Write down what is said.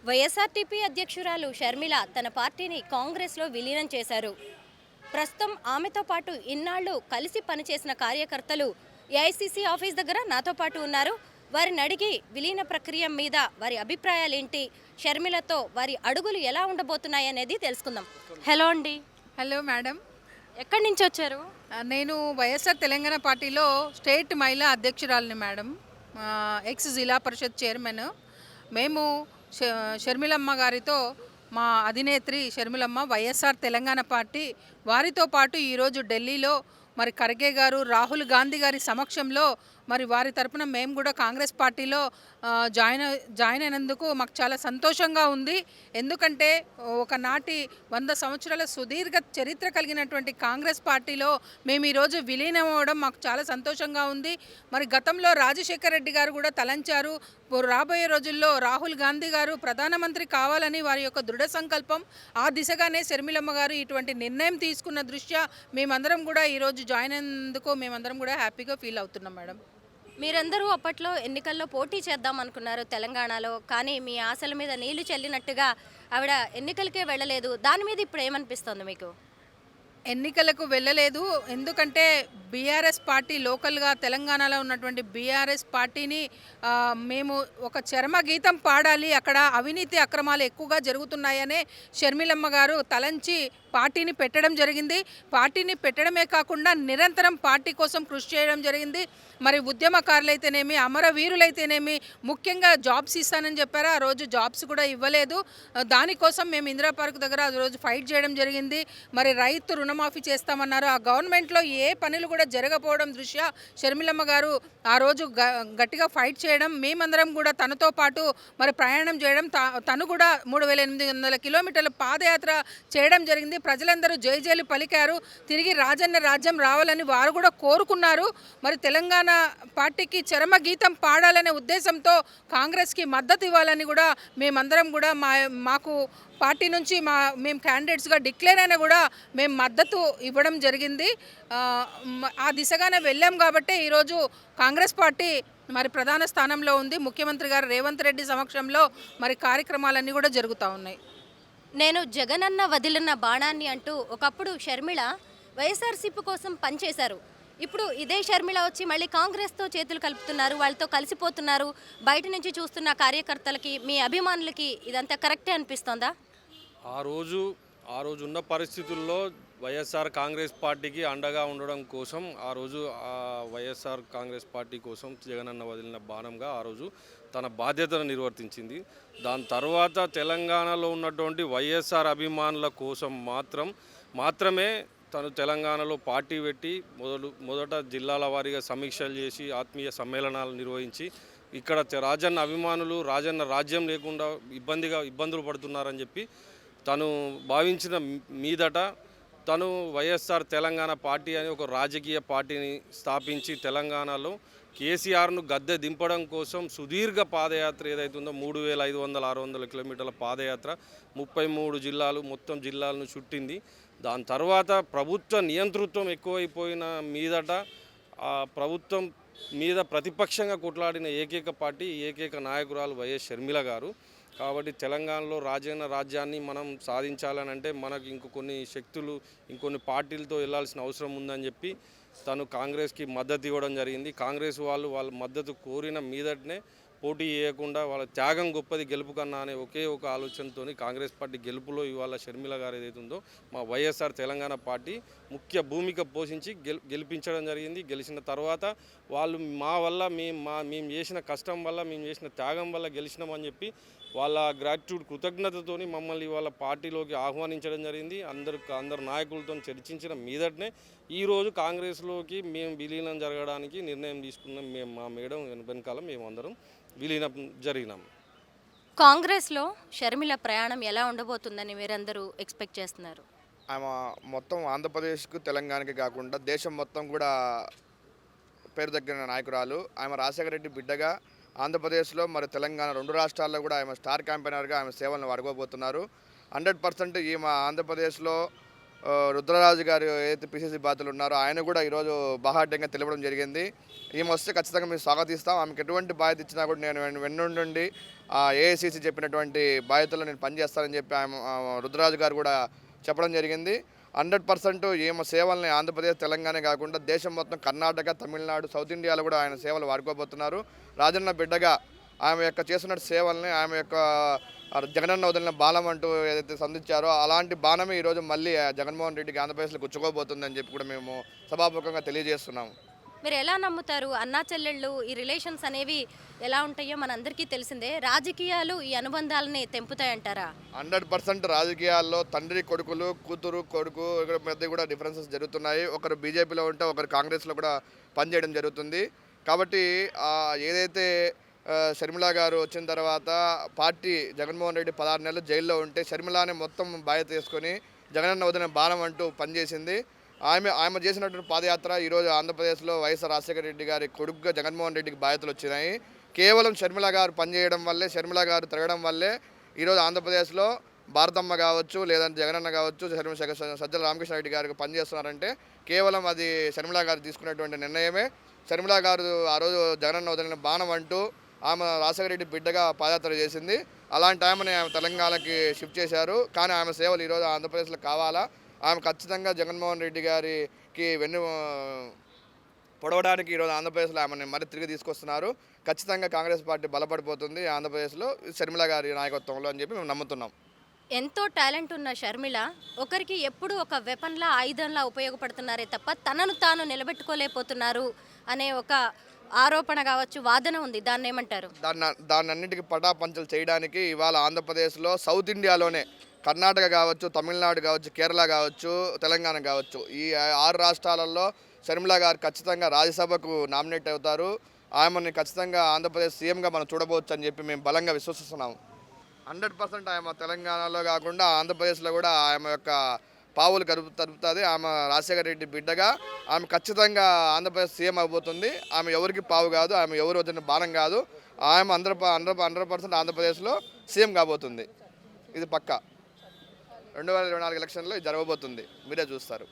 YSRTP అధ్యక్షురాలు షర్మిల తన పార్టీని కాంగ్రెస్లో విలీనం చేశారు. ప్రస్తుతం ఆమెతో పాటు ఇన్నాళ్లు కలిసి పనిచేసిన కార్యకర్తలు ఏఐసీసీ ఆఫీస్ దగ్గర నాతో పాటు ఉన్నారు. వారిని అడిగి విలీన ప్రక్రియ మీద వారి అభిప్రాయాలేంటి, షర్మిలతో వారి అడుగులు ఎలా ఉండబోతున్నాయనేది తెలుసుకుందాం. హలో అండి. Hello madam. ఎక్కడి నుంచి వచ్చారు? నేను వైఎస్ఆర్ తెలంగాణ పార్టీలో స్టేట్ మహిళా అధ్యక్షురాలిని మేడం. ఎక్స్ జిల్లా పరిషత్ చైర్మన్. మేము షర్మిలమ్మ గారితో, మా అధినేత్రి షర్మిలమ్మ వైఎస్ఆర్ తెలంగాణ పార్టీ వారితో పాటు ఈరోజు ఢిల్లీలో మరి ఖర్గే గారు, రాహుల్ గాంధీ గారి సమక్షంలో మరి వారి తరపున మేము కూడా కాంగ్రెస్ పార్టీలో జాయిన్ అయినందుకు మాకు చాలా సంతోషంగా ఉంది. ఎందుకంటే ఒకనాటి 100 సంవత్సరాల సుదీర్ఘ చరిత్ర కలిగినటువంటి కాంగ్రెస్ పార్టీలో మేము ఈరోజు విలీనం అవ్వడం మాకు చాలా సంతోషంగా ఉంది. మరి గతంలో రాజశేఖర రెడ్డి గారు కూడా తలంచారు, రాబోయే రోజుల్లో రాహుల్ గాంధీ గారు ప్రధానమంత్రి కావాలని వారి యొక్క దృఢ సంకల్పం. ఆ దిశగానే షర్మిలమ్మ గారు ఇటువంటి నిర్ణయం తీసుకున్న దృష్ట్యా మేమందరం కూడా ఈరోజు జాయిన్ అయినందుకు మేమందరం కూడా హ్యాపీగా ఫీల్ అవుతున్నాం మేడం. మీరందరూ అప్పట్లో ఎన్నికల్లో పోటీ చేద్దాం అనుకున్నారు తెలంగాణలో, కానీ మీ ఆశల మీద నీళ్లు చల్లినట్టుగా ఆవిడ ఎన్నికలకే వెళ్ళలేదు. దాని మీద ఇప్పుడు ఏమనిపిస్తుంది మీకు? ఎన్నికలకు వెళ్ళలేదు. ఎందుకంటే బీఆర్ఎస్ పార్టీ లోకల్గా తెలంగాణలో ఉన్నటువంటి బీఆర్ఎస్ పార్టీని మేము ఒక చరమ గీతం పాడాలి, అక్కడ అవినీతి అక్రమాలు ఎక్కువగా జరుగుతున్నాయనే షర్మిలమ్మ గారు తలంచి పార్టీని పెట్టడం జరిగింది. పార్టీని పెట్టడమే కాకుండా నిరంతరం పార్టీ కోసం కృషి చేయడం జరిగింది. మరి ఉద్యమకారులైతేనేమి, అమరవీరులైతేనేమి, ముఖ్యంగా జాబ్స్ ఇస్తానని చెప్పారు, ఆ రోజు జాబ్స్ కూడా ఇవ్వలేదు. దానికోసం మేము ఇందిరా పార్క్ దగ్గర ఆ రోజు ఫైట్ చేయడం జరిగింది. మరి రైతు రుణమాఫీ చేస్తామన్నారు, ఆ గవర్నమెంట్లో ఏ పనులు కూడా జరగకపోవడం దృష్ట్యా షర్మిలమ్మ గారు ఆ రోజు గట్టిగా ఫైట్ చేయడం, మేమందరం కూడా తనతో పాటు మరి ప్రయాణం చేయడం, తను కూడా 3800 కిలోమీటర్ల పాదయాత్ర చేయడం జరిగింది. ప్రజలందరూ జైలు పలికారు. తిరిగి రాజన్న రాజ్యం రావాలని వారు కూడా కోరుకున్నారు. మరి తెలంగాణ పార్టీకి చరమ గీతం పాడాలనే ఉద్దేశంతో కాంగ్రెస్కి మద్దతు ఇవ్వాలని కూడా మేమందరం కూడా మాకు పార్టీ నుంచి మేము క్యాండిడేట్స్గా డిక్లేర్ అయినా కూడా మేము మద్దతు ఇవ్వడం జరిగింది. ఆ దిశగానే వెళ్ళాం కాబట్టి ఈరోజు కాంగ్రెస్ పార్టీ మరి ప్రధాన స్థానంలో ఉంది. ముఖ్యమంత్రి గారు రేవంత్ రెడ్డి సమక్షంలో మరి కార్యక్రమాలన్నీ కూడా జరుగుతూ ఉన్నాయి. నేను జగనన్న వదిలిన బాణాన్ని అంటూ ఒకప్పుడు షర్మిల వైఎస్ఆర్సీపీ కోసం పనిచేశారు. ఇప్పుడు ఇదే షర్మిల వచ్చి మళ్ళీ కాంగ్రెస్తో చేతులు కలుపుతున్నారు, వాళ్ళతో కలిసిపోతున్నారు. బయట నుంచి చూస్తున్న కార్యకర్తలకి, మీ అభిమానులకి ఇదంతా కరెక్టే అనిపిస్తోందా? ఆ రోజు ఉన్న పరిస్థితుల్లో వైఎస్ఆర్ కాంగ్రెస్ పార్టీకి అండగా ఉండడం కోసం ఆ రోజు వైఎస్ఆర్ కాంగ్రెస్ పార్టీ కోసం జగనన్న వదిలిన బాణంగా ఆ రోజు తన బాధ్యతను నిర్వర్తించింది. దాని తర్వాత తెలంగాణలో ఉన్నటువంటి వైఎస్ఆర్ అభిమానుల కోసం మాత్రమే తను తెలంగాణలో పార్టీ పెట్టి మొదట జిల్లాల వారీగా సమీక్షలు చేసి ఆత్మీయ సమ్మేళనాలు నిర్వహించి ఇక్కడ రాజన్న అభిమానులు రాజన్న రాజ్యం లేకుండా ఇబ్బందులు పడుతున్నారని చెప్పి తను భావించిన మీదట తను వైఎస్ఆర్ తెలంగాణ పార్టీ అని ఒక రాజకీయ పార్టీని స్థాపించి తెలంగాణలో కేసీఆర్ను గద్దె దింపడం కోసం సుదీర్ఘ పాదయాత్ర ఏదైతుందో 3500-600 కిలోమీటర్ల పాదయాత్ర 33 జిల్లాలు మొత్తం జిల్లాలను చుట్టింది. దాని తర్వాత ప్రభుత్వ నియంతృత్వం ఎక్కువైపోయిన మీదట ఆ ప్రభుత్వం మీద ప్రతిపక్షంగా కొట్లాడిన ఏకైక పార్టీ, ఏకైక నాయకురాలు వైఎస్ షర్మిల గారు. కాబట్టి తెలంగాణలో రాజ్యాన్ని మనం సాధించాలని అంటే మనకు ఇంకొన్ని శక్తులు, ఇంకొన్ని పార్టీలతో వెళ్ళాల్సిన అవసరం ఉందని చెప్పి తను కాంగ్రెస్కి మద్దతు ఇవ్వడం జరిగింది. కాంగ్రెస్ వాళ్ళ మద్దతు కోరిన మీదటనే పోటీ చేయకుండా వాళ్ళ త్యాగం గొప్పది గెలుపు కన్నా అనే ఒకే ఒక ఆలోచనతో కాంగ్రెస్ పార్టీ గెలుపులో ఇవాళ షర్మిల గారు ఏదైతుందో మా వైఎస్ఆర్ తెలంగాణ పార్టీ ముఖ్య భూమిక పోషించి గెలిపించడం జరిగింది. గెలిచిన తర్వాత వాళ్ళు మా వల్ల మేము చేసిన కష్టం వల్ల, మేము చేసిన త్యాగం వల్ల గెలిచినామని చెప్పి వాళ్ళ గ్రాట్యూడ్ కృతజ్ఞతతోని మమ్మల్ని వాళ్ళ పార్టీలోకి ఆహ్వానించడం జరిగింది. అందరు నాయకులతో చర్చించిన మీదటనే ఈరోజు కాంగ్రెస్లోకి మేము విలీనం జరగడానికి నిర్ణయం తీసుకున్నాం. మా మేడం వెనకాల మేమందరం విలీనం జరిగినాం. కాంగ్రెస్లో షర్మిల ప్రయాణం ఎలా ఉండబోతుందని మీరందరూ ఎక్స్పెక్ట్ చేస్తున్నారు? ఆమె మొత్తం ఆంధ్రప్రదేశ్కు తెలంగాణకి కాకుండా దేశం మొత్తం కూడా పేరు తగ్గిన నాయకురాలు. ఆమె రాజశేఖర రెడ్డి బిడ్డగా ఆంధ్రప్రదేశ్లో మరి తెలంగాణ 2 రాష్ట్రాల్లో కూడా ఆమె స్టార్ క్యాంపెయినర్గా ఆమె సేవలను వాడుకోబోతున్నారు. 100% ఈమె ఆంధ్రప్రదేశ్లో రుద్రరాజు గారు ఏదైతే పిసిసి బాధ్యులు ఉన్నారో ఆయన కూడా ఈరోజు బాహాటంగా తెలపడం జరిగింది. ఈమె వస్తే ఖచ్చితంగా మేము స్వాగతిస్తాం. ఆమెకు ఎటువంటి బాధ్యత ఇచ్చినా కూడా నేను వెన్నుండి ఏఐసిసి చెప్పినటువంటి బాధ్యతలు నేను పనిచేస్తానని చెప్పి రుద్రరాజు గారు కూడా చెప్పడం జరిగింది. 100% ఈమె సేవల్ని ఆంధ్రప్రదేశ్ తెలంగాణ కాకుండా దేశం మొత్తం కర్ణాటక, తమిళనాడు, సౌత్ ఇండియాలో కూడా ఆయన సేవలు వాడుకోబోతున్నారు. రాజన్న బిడ్డగా ఆమె యొక్క చేస్తున్న సేవల్ని, ఆమె యొక్క జగనన్న వదిలిన బాణం అంటూ ఏదైతే సంధించారో అలాంటి బాణమే ఈరోజు మళ్ళీ జగన్మోహన్ రెడ్డికి ఆంధ్రప్రదేశ్లో గుచ్చుకోబోతుందని చెప్పి కూడా మేము సభాముఖంగా తెలియజేస్తున్నాము. మీరు ఎలా నమ్ముతారు? అన్నా చెల్లెళ్ళు ఈ రిలేషన్స్ అనేవి ఎలా ఉంటాయో మనందరికీ తెలిసిందే. రాజకీయాలు ఈ అనుబంధాలని తెంపుతాయంటారా? 100% రాజకీయాల్లో తండ్రి కొడుకులు, కూతురు కొడుకు మధ్య కూడా డిఫరెన్సెస్ జరుగుతున్నాయి. ఒకరు బీజేపీలో ఉంటే ఒకరు కాంగ్రెస్లో కూడా పనిచేయడం జరుగుతుంది. కాబట్టి ఏదైతే షర్మిల గారు వచ్చిన తర్వాత పార్టీ జగన్మోహన్ రెడ్డి 16 నెలలు జైల్లో ఉంటే షర్మిలానే మొత్తం బాధ్యత తీసుకొని జగనన్న వదిలిన బాణం అంటూ పనిచేసింది. ఆమె చేసినటువంటి పాదయాత్ర ఈరోజు ఆంధ్రప్రదేశ్లో వైఎస్ రాజశేఖర రెడ్డి గారి కొడుకుగా జగన్మోహన్ రెడ్డికి బాధ్యతలు వచ్చినాయి. కేవలం షర్మిల గారు పనిచేయడం వల్లే, షర్మిల గారు తిరగడం వల్లే ఈరోజు ఆంధ్రప్రదేశ్లో భారతమ్మ కావచ్చు, లేదంటే జగనన్న కావచ్చు, సజ్జల రామకృష్ణ రెడ్డి గారికి పనిచేస్తున్నారంటే కేవలం అది షర్మిల గారు తీసుకున్నటువంటి నిర్ణయమే. షర్మిల గారు ఆ రోజు జగనన్న వదిలిన బాణం అంటూ ఆమె రాజశేఖర రెడ్డి బిడ్డగా పాదయాత్ర చేసింది. అలాంటి ఆమెను ఆమె తెలంగాణకి షిఫ్ట్ చేశారు. కానీ ఆమె సేవలు ఈరోజు ఆంధ్రప్రదేశ్లో కావాలా? ఆమె ఖచ్చితంగా జగన్మోహన్ రెడ్డి గారికి పొడవడానికి ఈరోజు ఆంధ్రప్రదేశ్లో ఆమెను మరి తిరిగి తీసుకొస్తున్నారు. ఖచ్చితంగా కాంగ్రెస్ పార్టీ బలపడిపోతుంది ఆంధ్రప్రదేశ్లో షర్మిల గారి నాయకత్వంలో అని చెప్పి మేము నమ్ముతున్నాం. ఎంతో టాలెంట్ ఉన్న షర్మిల ఒకరికి ఎప్పుడు ఒక వెపన్లా, ఆయుధంలా ఉపయోగపడుతున్నారే తప్ప తనను తాను నిలబెట్టుకోలేకపోతున్నారు అనే ఒక ఆరోపణ కావచ్చు, వాదన ఉంది. దాన్ని ఏమంటారు? దాన్ని అన్నిటికీ పటాపంచలు చేయడానికి ఇవాళ ఆంధ్రప్రదేశ్లో సౌత్ ఇండియాలోనే కర్ణాటక కావచ్చు, తమిళనాడు కావచ్చు, కేరళ కావచ్చు, తెలంగాణ కావచ్చు, ఈ 6 రాష్ట్రాలలో షర్మిల గారు ఖచ్చితంగా రాజ్యసభకు నామినేట్ అవుతారు. ఆమెని ఖచ్చితంగా ఆంధ్రప్రదేశ్ సీఎంగా మనం చూడబోవచ్చు అని చెప్పి మేము బలంగా విశ్వసిస్తున్నాము. 100% ఆమె తెలంగాణలో కాకుండా ఆంధ్రప్రదేశ్లో కూడా ఆమె యొక్క పావులు తరుపుతుంది. ఆమె రాజశేఖర రెడ్డి బిడ్డగా ఆమె ఖచ్చితంగా ఆంధ్రప్రదేశ్ సీఎం అవబోతుంది. ఆమె ఎవరికి పావు కాదు, ఆమె ఎవరు వదిలిన బాణం కాదు. ఆమె 100% ఆంధ్రప్రదేశ్లో సీఎం కాబోతుంది. ఇది పక్కా. 2024 ఎలక్షన్లో ఇది జరగబోతుంది. మీరే చూస్తారు.